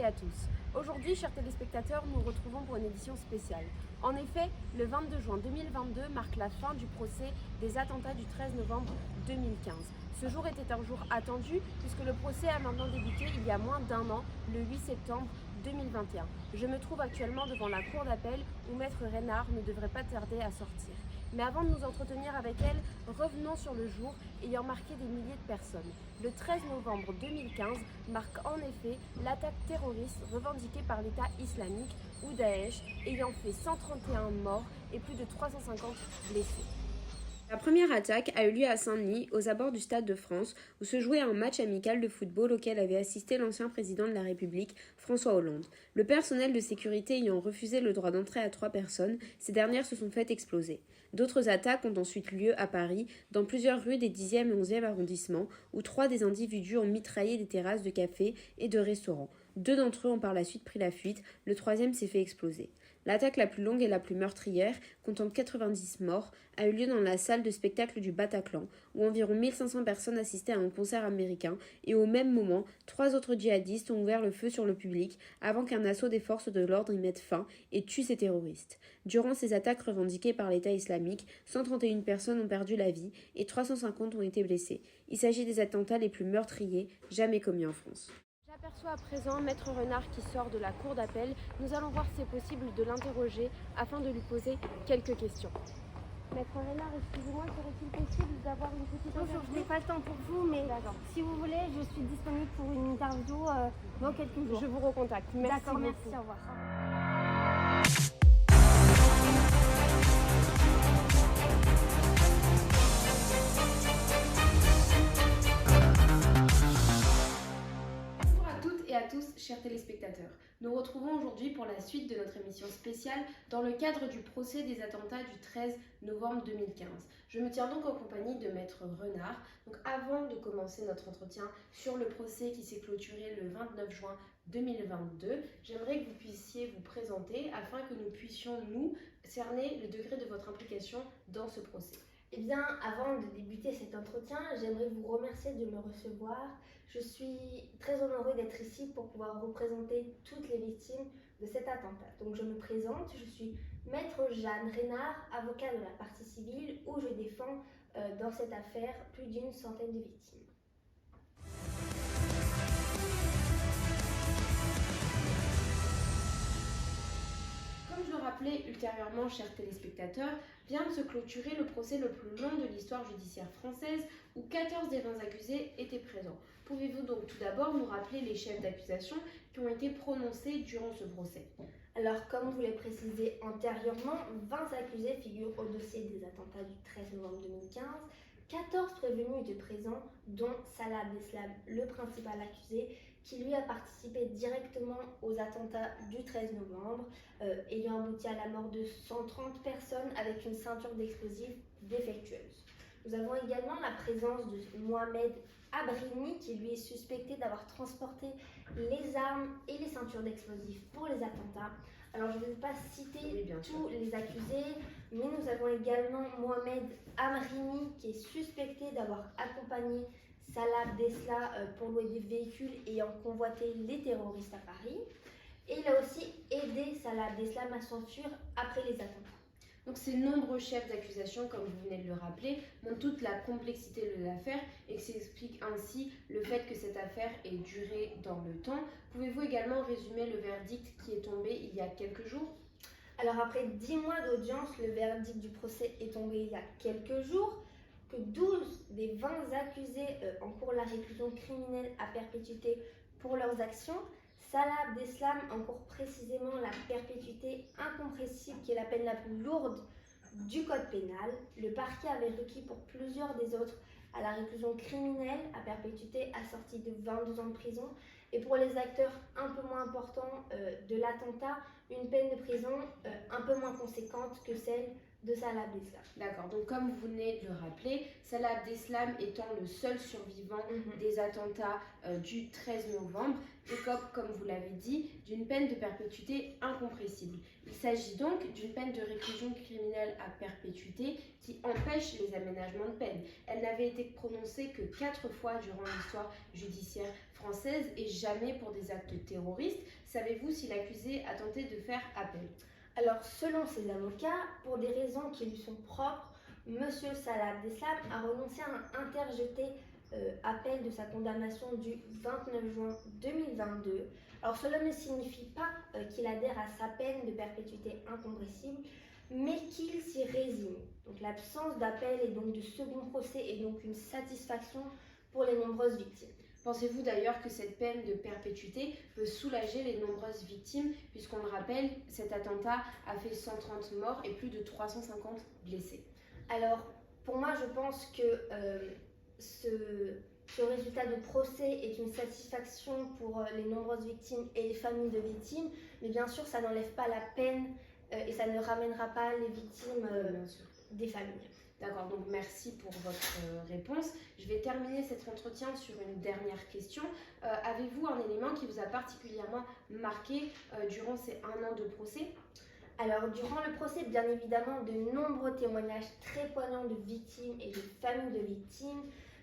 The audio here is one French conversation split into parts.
et à tous. Aujourd'hui, chers téléspectateurs, nous nous retrouvons pour une édition spéciale. En effet, le 22 juin 2022 marque la fin du procès des attentats du 13 novembre 2015. Ce jour était un jour attendu puisque le procès a maintenant débuté il y a moins d'un an, le 8 septembre 2021. Je me trouve actuellement devant la cour d'appel où Maître Reynard ne devrait pas tarder à sortir. Mais avant de nous entretenir avec elle, revenons sur le jour ayant marqué des milliers de personnes. Le 13 novembre 2015 marque en effet l'attaque terroriste revendiquée par l'État islamique ou Daesh, ayant fait 131 morts et plus de 350 blessés. La première attaque a eu lieu à Saint-Denis, aux abords du Stade de France, où se jouait un match amical de football auquel avait assisté l'ancien président de la République, François Hollande. Le personnel de sécurité ayant refusé le droit d'entrée à 3 personnes, ces dernières se sont faites exploser. D'autres attaques ont ensuite lieu à Paris, dans plusieurs rues des 10e et 11e arrondissements, où 3 des individus ont mitraillé des terrasses de cafés et de restaurants. 2 d'entre eux ont par la suite pris la fuite, le 3e s'est fait exploser. L'attaque la plus longue et la plus meurtrière, comptant 90 morts, a eu lieu dans la salle de spectacle du Bataclan, où environ 1500 personnes assistaient à un concert américain, et au même moment, 3 autres djihadistes ont ouvert le feu sur le public avant qu'un assaut des forces de l'ordre y mette fin et tue ces terroristes. Durant ces attaques revendiquées par l'État islamique, 131 personnes ont perdu la vie et 350 ont été blessées. Il s'agit des attentats les plus meurtriers jamais commis en France. J'aperçois à présent Maître Renard qui sort de la cour d'appel. Nous allons voir si c'est possible de l'interroger afin de lui poser quelques questions. Maître Renard, excusez-moi, serait-il possible d'avoir une petite interview? Bonjour, je n'ai pas le temps pour vous, mais si vous voulez, je suis disponible pour une interview dans quelques jours. Je vous recontacte. Merci. D'accord, beaucoup. merci, au revoir. Bonjour à toutes et à tous, chers téléspectateurs. Nous retrouvons aujourd'hui pour la suite de notre émission spéciale dans le cadre du procès des attentats du 13 novembre 2015. Je me tiens donc en compagnie de Maître Renard. Donc avant de commencer notre entretien sur le procès qui s'est clôturé le 29 juin 2022, j'aimerais que vous puissiez vous présenter afin que nous puissions, nous, cerner le degré de votre implication dans ce procès. Eh bien, avant de débuter cet entretien, j'aimerais vous remercier de me recevoir. Je suis très honorée d'être ici pour pouvoir représenter toutes les victimes de cet attentat. Donc je me présente, je suis Maître Jeanne Reynard, avocat de la partie civile, où je défends dans cette affaire plus d'une centaine de victimes. Comme je le rappelais ultérieurement, chers téléspectateurs, vient de se clôturer le procès le plus long de l'histoire judiciaire française où 14 des 20 accusés étaient présents. Pouvez-vous donc tout d'abord nous rappeler les chefs d'accusation qui ont été prononcés durant ce procès? Alors, comme vous l'avez précisé antérieurement, 20 accusés figurent au dossier des attentats du 13 novembre 2015. 14 prévenus étaient présents, dont Salah Abdeslam, le principal accusé, qui lui a participé directement aux attentats du 13 novembre, ayant abouti à la mort de 130 personnes avec une ceinture d'explosifs défectueuse. Nous avons également la présence de Mohamed Abrini, qui lui est suspecté d'avoir transporté les armes et les ceintures d'explosifs pour les attentats. Alors je ne vais pas citer tous les accusés, mais nous avons également Mohamed Amrini qui est suspecté d'avoir accompagné Salah Abdeslam pour louer des véhicules ayant convoité les terroristes à Paris. Et il a aussi aidé Salah Abdeslam à s'enfuir après les attentats. Donc ces nombreux chefs d'accusation, comme vous venez de le rappeler, montrent toute la complexité de l'affaire et s'explique ainsi le fait que cette affaire ait duré dans le temps. Pouvez-vous également résumer le verdict qui est tombé il y a quelques jours? Alors après 10 mois d'audience, le verdict du procès est tombé il y a quelques jours, que 12 des 20 accusés encourent la réclusion criminelle à perpétuité pour leurs actions. Salah Abdeslam encourt précisément la perpétuité incompressible qui est la peine la plus lourde du code pénal. Le parquet avait requis pour plusieurs des autres à la réclusion criminelle à perpétuité assortie de 22 ans de prison. Et pour les acteurs un peu moins importants de l'attentat, une peine de prison un peu moins conséquente que celle de Salah Abdeslam. D'accord, donc comme vous venez de le rappeler, Salah Abdeslam étant le seul survivant des attentats du 13 novembre, écope, comme vous l'avez dit, d'une peine de perpétuité incompressible. Il s'agit donc d'une peine de réclusion criminelle à perpétuité qui empêche les aménagements de peine. Elle n'avait été prononcée que 4 fois durant l'histoire judiciaire française et jamais pour des actes terroristes. Savez-vous si l'accusé a tenté de faire appel? Alors, selon ses avocats, pour des raisons qui lui sont propres, M. Salah Abdeslam a renoncé à interjeter appel de sa condamnation du 29 juin 2022. Alors, cela ne signifie pas qu'il adhère à sa peine de perpétuité incompressible, mais qu'il s'y résigne. Donc, l'absence d'appel et donc de second procès est donc une satisfaction pour les nombreuses victimes. Pensez-vous d'ailleurs que cette peine de perpétuité peut soulager les nombreuses victimes, puisqu'on le rappelle, cet attentat a fait 130 morts et plus de 350 blessés? Alors, pour moi, je pense que ce résultat de procès est une satisfaction pour les nombreuses victimes et les familles de victimes, mais bien sûr, ça n'enlève pas la peine et ça ne ramènera pas les victimes des familles. D'accord, donc merci pour votre réponse. Je vais terminer cet entretien sur une dernière question. Avez-vous un élément qui vous a particulièrement marqué durant ces 1 an de procès? Alors, durant le procès, bien évidemment, de nombreux témoignages très poignants de victimes et de familles de victimes.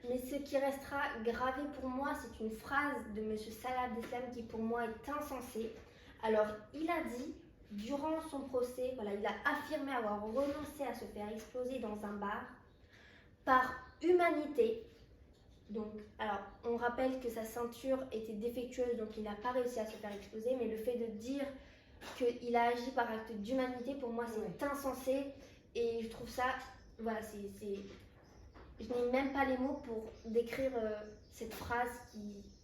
Mais ce qui restera gravé pour moi, c'est une phrase de M. Salah Abdeslam qui pour moi est insensée. Alors, il a dit, durant son procès, il a affirmé avoir renoncé à se faire exploser dans un bar par humanité. Donc, alors, on rappelle que sa ceinture était défectueuse, donc il n'a pas réussi à se faire exploser, mais le fait de dire qu'il a agi par acte d'humanité, pour moi, c'est insensé. Et je trouve ça, je n'ai même pas les mots pour décrire cette phrase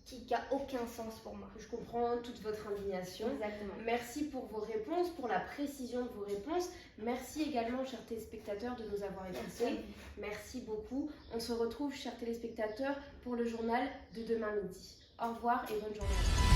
qui n'a aucun sens pour moi. Je comprends toute votre indignation. Exactement. Merci pour vos réponses, pour la précision de vos réponses. Merci également, chers téléspectateurs, de nous avoir écoutés. Merci beaucoup. On se retrouve, chers téléspectateurs, pour le journal de demain midi. Au revoir et bonne journée.